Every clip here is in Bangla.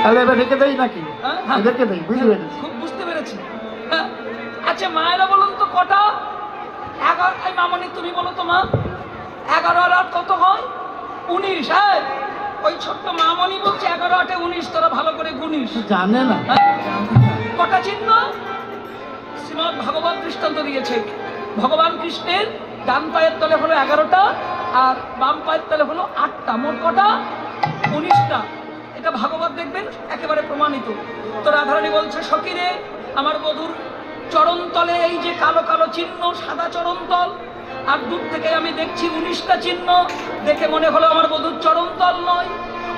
তাহলে এবার রেখে দেই নাকি? রেখে দেই, বুঝতে পেরেছি। খুব বুঝতে পেরেছি। আচ্ছা মায়েরা বলুন তো কটা? 11। এই মামনি তুমি বলো তো মা, 11 আর 8 কত হয়? 19। হ্যাঁ, ওই ছোট্ট মামনি বলছে 11 8 19, তোরা ভালো করে গুনিস। জানে না। কটা চিহ্ন? শ্রীমদ্ ভাগবত দৃষ্টান্ত দিয়েছে। ভগবান কৃষ্ণের ডান পায়ের তলে হলো 11টা আর বাম পায়ের তলে হলো 8টা, মোট কটা? 19টা। এটা ভাগবত দেখবেন একেবারে প্রমাণিত। তো রাধারানী বলছে, সখীরে আমার বধূর চরণতলে এই যে কালো কালো চিহ্ন, সাদা চরণতল, আর দূর থেকে আমি দেখছি 19টা চিহ্ন। দেখে মনে হলো আমার বধূর চরণতল নয়,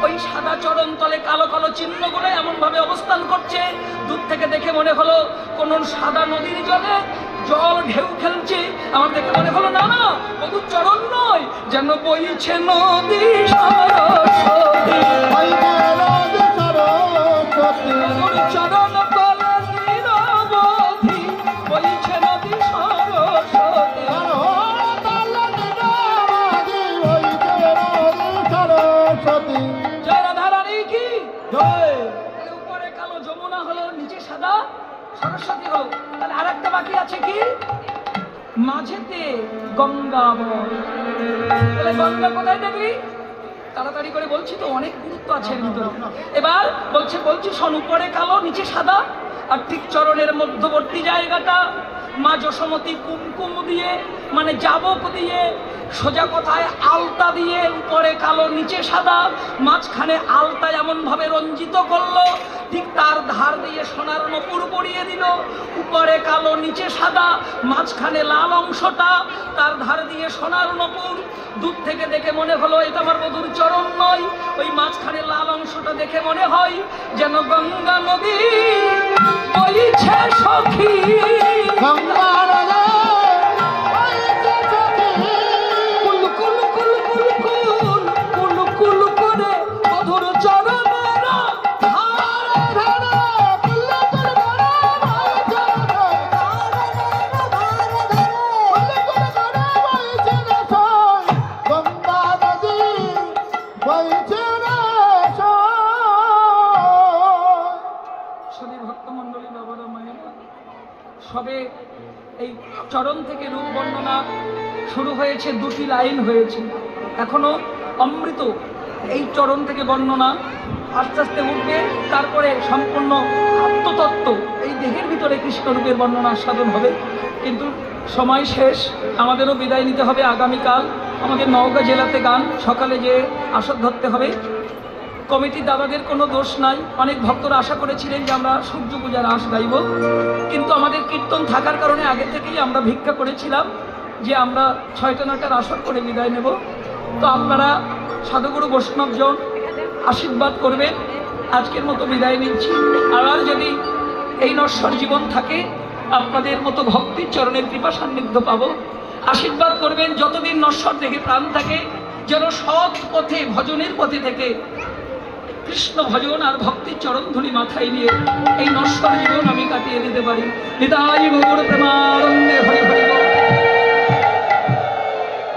ওই সাদা চরণতলে কালো কালো চিহ্নগুলো এমন ভাবে অবস্থান করছে, দূর থেকে দেখে মনে হলো কোন সাদা নদীর জলে জল ঢেউ খেলছে। আমার দেখে মনে হলো না না, বধূর চরণ নয়, যেন বইছে নদী সরস্বতী। চরণ তলে নিরবধি বইছে নদী সরস্বতী। জয় রাধারানী কি জয়। উপরে কালো যমুনা হলো, নিচে সাদা সরস্বতী হলো। তাহলে আর একটা বাকি আছে কি? মাঝেতে গঙ্গা বয়। তাহলে গঙ্গা কোথায় দেখবি? তাড়াতাড়ি করে বলছি তো, অনেক গুরুত্ব আছে এর ভিতরে। এবার বলছি শোন, উপরে কালো নিচে সাদা, আর ঠিক চরণের মধ্যবর্তী জায়গাটা মা যশোমতী কুমকুম দিয়ে, মানে জাবক দিয়ে, সোজা কথায় আলতা দিয়ে, উপরে কালো নিচে সাদা, মাঝখানে আলতা এমন ভাবে রঞ্জিত করলো, ঠিক তার ধার দিয়ে সোনার নূপুর পরিয়ে দিল। উপরে কালো নিচে সাদা, মাঝখানে লাল অংশটা, তার ধার দিয়ে সোনার নূপুর। দূর থেকে দেখে মনে হলো এটা আমার বধূর চরণ নয়, ওই মাঝখানে লাল অংশটা দেখে মনে হয় যেন গঙ্গা নদী বইছে সখী। সবে এই চরণ থেকে রূপ বর্ণনা শুরু হয়েছে, 2টি লাইন হয়েছে, এখনো অমৃত। এই চরণ থেকে বর্ণনা আস্তে আস্তে উঠবে, তারপরে সম্পূর্ণ আত্মতত্ত্ব এই দেহের ভিতরে কৃষ্ণরূপের বর্ণনা আস্বাদন হবে। কিন্তু সময় শেষ, আমাদেরও বিদায় নিতে হবে। আগামীকাল আমাদের নওগাঁ জেলাতে গান, সকালে যে আসর ধরতে হবে। কমিটির দাদাদের কোনো দোষ নাই। অনেক ভক্তরা আশা করেছিলেন যে আমরা সূর্য পূজার রাস গাইব, কিন্তু আমাদের কীর্তন থাকার কারণে আগে থেকেই আমরা ভিক্ষা করেছিলাম যে আমরা 6টা 9টার আসর করে বিদায় নেব। তো আপনারা সাধুগুরু বৈষ্ণবজন আশীর্বাদ করবেন। আজকের মতো বিদায় নিচ্ছি। আবার যদি এই নশ্বর জীবন থাকে, আপনাদের মতো ভক্তির চরণের কৃপা সান্নিধ্য পাবো। আশীর্বাদ করবেন যতদিন নশ্বর দেখে প্রাণ থাকে, যেন সৎ পথে ভজনের পথে থেকে কৃষ্ণ ভজন আর ভক্তির চরণ ধুলি মাথায় নিয়ে এই নশ্বর জীবন আমি কাটিয়ে দিতে পারি। নিতাই গৌর প্রেমানন্দে হরি হরি বল।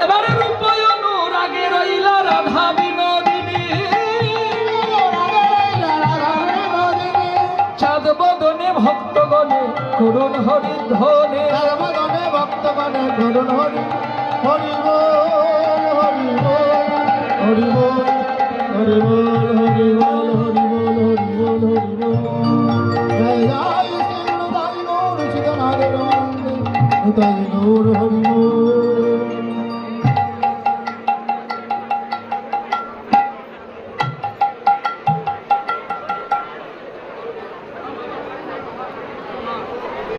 এবারে রূপায়ণ রাগে রইলা রাধা বিনোদিনী, চাঁদ বদনে ভক্তগণে করুণ হরি ধ্বনি, ভক্তগণে করুণ হরি হরি বল হরি বল হরি বল হরি বল হরি বল হরি বল হরি বল হরি বল। জয় জয় শ্রী গুরু হরি বল।